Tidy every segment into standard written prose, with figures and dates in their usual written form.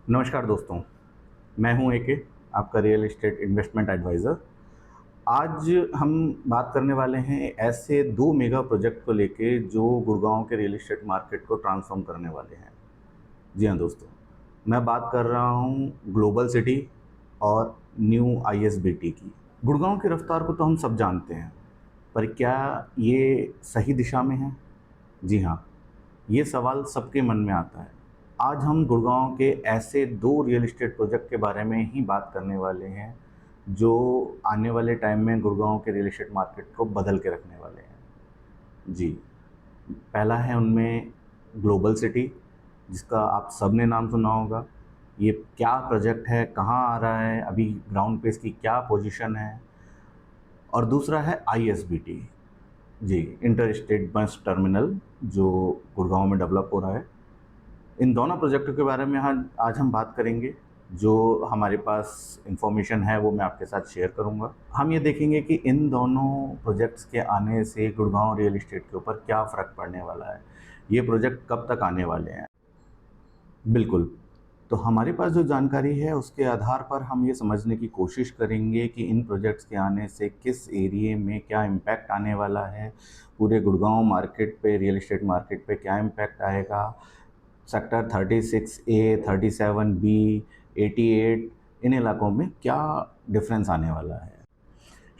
नमस्कार दोस्तों, मैं हूं एके, आपका रियल एस्टेट इन्वेस्टमेंट एडवाइज़र। आज हम बात करने वाले हैं ऐसे 2 मेगा प्रोजेक्ट को लेके जो गुड़गांव के रियल एस्टेट मार्केट को ट्रांसफ़ॉर्म करने वाले हैं। जी हाँ दोस्तों, मैं बात कर रहा हूं ग्लोबल सिटी और न्यू आईएसबीटी की। गुड़गांव की रफ़्तार को तो हम सब जानते हैं, पर क्या ये सही दिशा में है? जी हाँ, ये सवाल सबके मन में आता है। आज हम गुड़गांव के ऐसे 2 रियल एस्टेट प्रोजेक्ट के बारे में ही बात करने वाले हैं, जो आने वाले टाइम में गुड़गांव के रियल एस्टेट मार्केट को बदल के रखने वाले हैं। जी, पहला है उनमें ग्लोबल सिटी, जिसका आप सब ने नाम सुना होगा। ये क्या प्रोजेक्ट है, कहाँ आ रहा है, अभी ग्राउंड पे इसकी क्या पोजीशन है? और दूसरा है आईएसबीटी, जी, इंटर स्टेट बस टर्मिनल, जो गुड़गांव में डेवलप हो रहा है। इन दोनों प्रोजेक्टों के बारे में आज हम बात करेंगे। जो हमारे पास इंफॉर्मेशन है वो मैं आपके साथ शेयर करूंगा। हम ये देखेंगे कि इन दोनों प्रोजेक्ट्स के आने से गुड़गांव रियल एस्टेट के ऊपर क्या फ़र्क पड़ने वाला है, ये प्रोजेक्ट कब तक आने वाले हैं। बिल्कुल, तो हमारे पास जो जानकारी है उसके आधार पर हम ये समझने की कोशिश करेंगे कि इन प्रोजेक्ट्स के आने से किस एरिए में क्या इम्पैक्ट आने वाला है, पूरे गुड़गांव मार्केट पे, रियल एस्टेट मार्केट पे क्या इम्पैक्ट आएगा, सेक्टर 36A, 37B, 88, इन इलाकों में क्या डिफरेंस आने वाला है।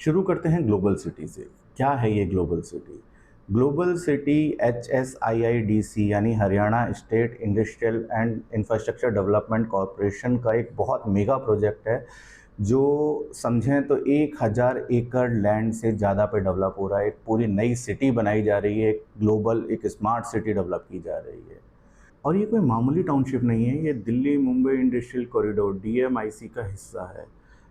शुरू करते हैं ग्लोबल सिटी से। क्या है ये global city? Global city HSIIDC यानी Haryana state industrial and infrastructure development corporation का एक बहुत मेगा प्रोजेक्ट है, जो समझें तो 1000 एकड़ लैंड से ज़्यादा पे डेवलप हो रहा है। एक पूरी नई सिटी बनाई जा रही है, एक ग्लोबल, एक स्मार्ट सिटी डेवलप की जा रही है। और ये कोई मामूली टाउनशिप नहीं है, ये Delhi Mumbai industrial corridor DMIC का हिस्सा है।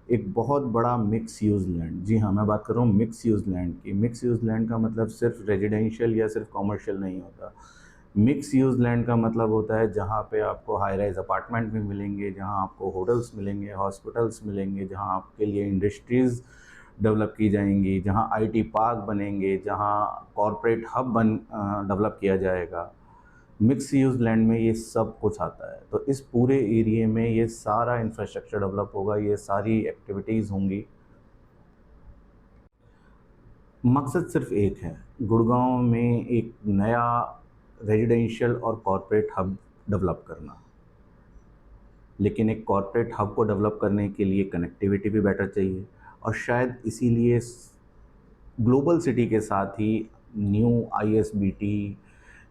एक बहुत बड़ा मिक्स यूज़ लैंड। जी हाँ, मैं बात कर रहा हूँ मिक्स यूज़ लैंड की। मिक्स यूज़ लैंड का मतलब सिर्फ रेजिडेंशियल या सिर्फ कॉमर्शियल नहीं होता। मिक्स यूज़ लैंड का मतलब होता है जहाँ पे आपको हाई राइज अपार्टमेंट भी मिलेंगे, जहाँ आपको होटल्स मिलेंगे, हॉस्पिटल्स मिलेंगे, जहाँ आपके लिए इंडस्ट्रीज़ डेवलप की जाएंगी, जहाँ IT पार्क बनेंगे, जहाँ कॉरपोरेट हब डेवलप किया जाएगा। मिक्स यूज़ लैंड में ये सब कुछ आता है। तो इस पूरे एरिए में ये सारा इंफ्रास्ट्रक्चर डेवलप होगा, ये सारी एक्टिविटीज़ होंगी। मकसद सिर्फ एक है, गुड़गांव में एक नया रेजिडेंशियल और कॉरपोरेट हब डेवलप करना। लेकिन एक कॉरपोरेट हब को डेवलप करने के लिए कनेक्टिविटी भी बेटर चाहिए, और शायद इसीलिए ग्लोबल सिटी के साथ ही न्यू ISBT,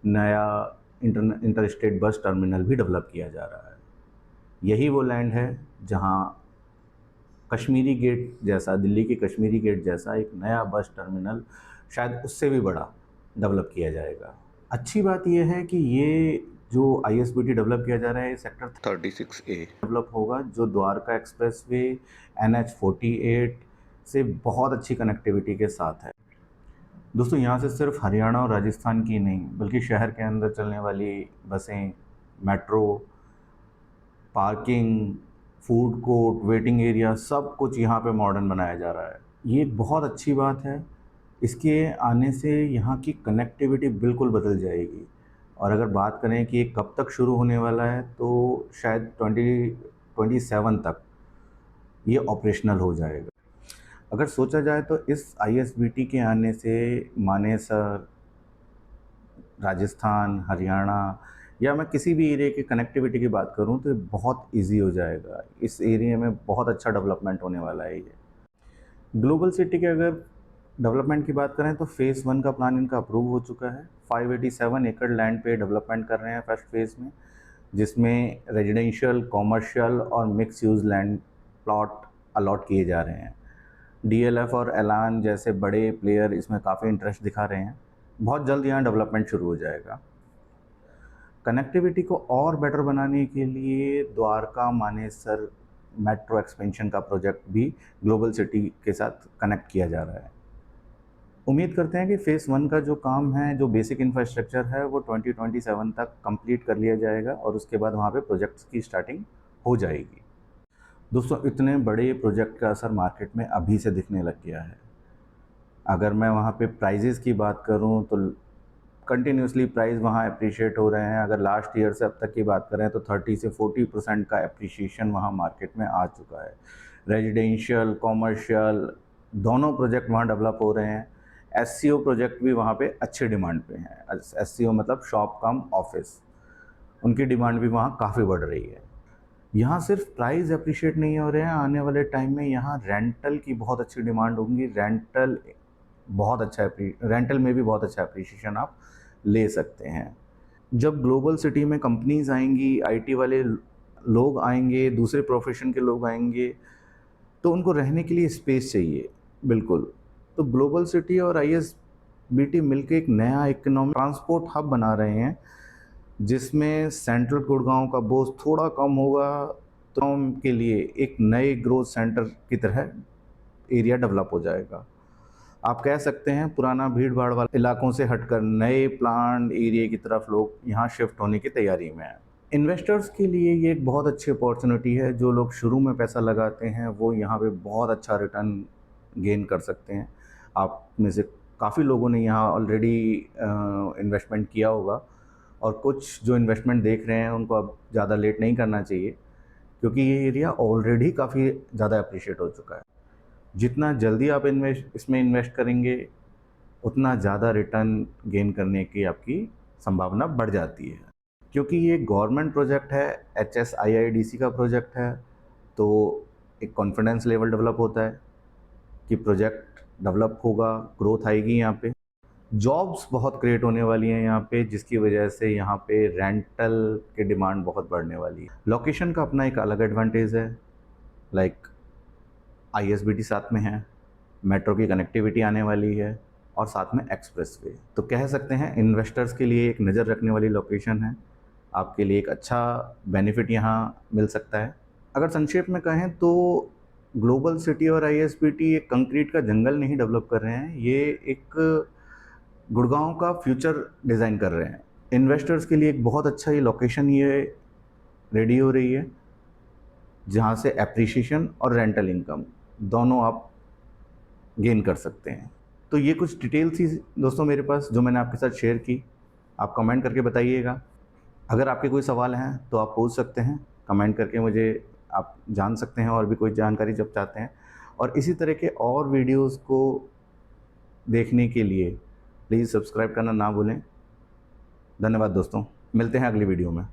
नया इंटर स्टेट बस टर्मिनल भी डेवलप किया जा रहा है। यही वो लैंड है जहां कश्मीरी गेट जैसा, दिल्ली की कश्मीरी गेट जैसा एक नया बस टर्मिनल, शायद उससे भी बड़ा, डेवलप किया जाएगा। अच्छी बात यह है कि ये जो ISBT डेवलप किया जा रहा है, ये सेक्टर 36A डेवलप होगा, जो द्वारका एक्सप्रेसवे, NH48 से बहुत अच्छी कनेक्टिविटी के साथ है। दोस्तों, यहाँ से सिर्फ हरियाणा और राजस्थान की नहीं, बल्कि शहर के अंदर चलने वाली बसें, metro, parking, food court, waiting area, सब कुछ यहाँ पे मॉडर्न बनाया जा रहा है। ये एक बहुत अच्छी बात है। इसके आने से यहाँ की कनेक्टिविटी बिल्कुल बदल जाएगी। और अगर बात करें कि ये कब तक शुरू होने वाला है, तो शायद 2027 तक ये ऑपरेशनल हो जाएगा। अगर सोचा जाए तो इस ISBT के आने से मानेसर, राजस्थान, हरियाणा, या मैं किसी भी एरिया की कनेक्टिविटी की बात करूं तो ये बहुत इजी हो जाएगा। इस एरिया में बहुत अच्छा डेवलपमेंट होने वाला है। ये ग्लोबल सिटी के अगर डेवलपमेंट की बात करें तो फ़ेज़ 1 का प्लान इनका अप्रूव हो चुका है। 587 एकड़ लैंड पे डेवलपमेंट कर रहे हैं फर्स्ट फेज़ में, जिसमें रेजिडेंशियल, कॉमर्शियल और mix use land plot allot किए जा रहे हैं। DLF और एलान जैसे बड़े प्लेयर इसमें काफ़ी इंटरेस्ट दिखा रहे हैं। बहुत जल्द यहाँ डेवलपमेंट शुरू हो जाएगा। कनेक्टिविटी को और बेटर बनाने के लिए द्वारका मानेसर मेट्रो एक्सपेंशन का प्रोजेक्ट भी ग्लोबल सिटी के साथ कनेक्ट किया जा रहा है। उम्मीद करते हैं कि फ़ेज़ 1 का जो काम है, जो बेसिक इंफ्रास्ट्रक्चर है, वो 2027 तक कंप्लीट कर लिया जाएगा और उसके बाद वहाँ पे प्रोजेक्ट्स की स्टार्टिंग हो जाएगी। दोस्तों, इतने बड़े प्रोजेक्ट का असर मार्केट में अभी से दिखने लग गया है। अगर मैं वहाँ पे प्राइजेज़ की बात करूँ तो कंटिन्यूसली प्राइस वहाँ अप्रिशिएट हो रहे हैं। अगर लास्ट ईयर से अब तक की बात करें तो 30 से 40% का अप्रिशिएशन वहाँ मार्केट में आ चुका है। रेजिडेंशियल, कॉमर्शियल दोनों प्रोजेक्ट वहाँ डेवलप हो रहे हैं। एससीओ प्रोजेक्ट भी वहाँ पे अच्छे डिमांड पे हैं। एससीओ मतलब शॉप कम ऑफिस, उनकी डिमांड भी वहाँ काफ़ी बढ़ रही है। यहाँ सिर्फ प्राइस अप्रिशिएट नहीं हो रहे हैं, आने वाले टाइम में यहाँ रेंटल की बहुत अच्छी डिमांड होगी। रेंटल में भी बहुत अच्छा अप्रिशिएशन आप ले सकते हैं। जब ग्लोबल सिटी में कंपनीज आएंगी, आईटी वाले लोग आएंगे, दूसरे प्रोफेशन के लोग आएंगे, तो उनको रहने के लिए स्पेस चाहिए। बिल्कुल, तो ग्लोबल सिटी और आईएसबीटी मिलकर एक नया इकोनॉमिक ट्रांसपोर्ट हब बना रहे हैं, जिसमें सेंट्रल गुड़गांव का बोझ थोड़ा कम होगा, तो के लिए एक नए ग्रोथ सेंटर की तरह एरिया डेवलप हो जाएगा। आप कह सकते हैं पुराना भीड़ भाड़ वाले इलाकों से हटकर नए प्लान एरिया की तरफ लोग यहाँ शिफ्ट होने की तैयारी में हैं। इन्वेस्टर्स के लिए ये एक बहुत अच्छी अपॉर्चुनिटी है। जो लोग शुरू में पैसा लगाते हैं वो यहाँ पे बहुत अच्छा रिटर्न गेन कर सकते हैं। आप में से काफ़ी लोगों ने यहाँ ऑलरेडी इन्वेस्टमेंट किया होगा, और कुछ जो इन्वेस्टमेंट देख रहे हैं उनको अब ज़्यादा लेट नहीं करना चाहिए, क्योंकि ये एरिया ऑलरेडी काफ़ी ज़्यादा अप्रिशिएट हो चुका है। जितना जल्दी आप इसमें इन्वेस्ट करेंगे, उतना ज़्यादा रिटर्न गेन करने की आपकी संभावना बढ़ जाती है। क्योंकि ये गवर्नमेंट प्रोजेक्ट है, HSIIDC का प्रोजेक्ट है, तो एक कॉन्फिडेंस लेवल डेवलप होता है कि प्रोजेक्ट डेवलप होगा, ग्रोथ आएगी। यहाँ पे जॉब्स बहुत क्रिएट होने वाली हैं यहाँ पे, जिसकी वजह से यहाँ पे रेंटल की डिमांड बहुत बढ़ने वाली है। लोकेशन का अपना एक अलग एडवांटेज है, लाइक ISBT साथ में है, मेट्रो की कनेक्टिविटी आने वाली है, और साथ में एक्सप्रेसवे। तो कह सकते हैं इन्वेस्टर्स के लिए एक नज़र रखने वाली लोकेशन है। आपके लिए एक अच्छा बेनिफिट यहाँ मिल सकता है। अगर संक्षेप में कहें तो ग्लोबल सिटी और ISBT एक कंक्रीट का जंगल नहीं डेवलप कर रहे हैं, ये एक गुड़गांव का फ्यूचर डिज़ाइन कर रहे हैं। इन्वेस्टर्स के लिए एक बहुत अच्छा ये लोकेशन ये रेडी हो रही है, जहाँ से एप्रिशिएशन और रेंटल इनकम दोनों आप गेन कर सकते हैं। तो ये कुछ डिटेल्स थी दोस्तों मेरे पास, जो मैंने आपके साथ शेयर की। आप कमेंट करके बताइएगा। अगर आपके कोई सवाल हैं तो आप पूछ सकते हैं कमेंट करके, मुझे आप जान सकते हैं और भी कोई जानकारी जब चाहते हैं। और इसी तरह के और वीडियोस को देखने के लिए प्लीज़ सब्सक्राइब करना ना भूलें। धन्यवाद दोस्तों, मिलते हैं अगली वीडियो में।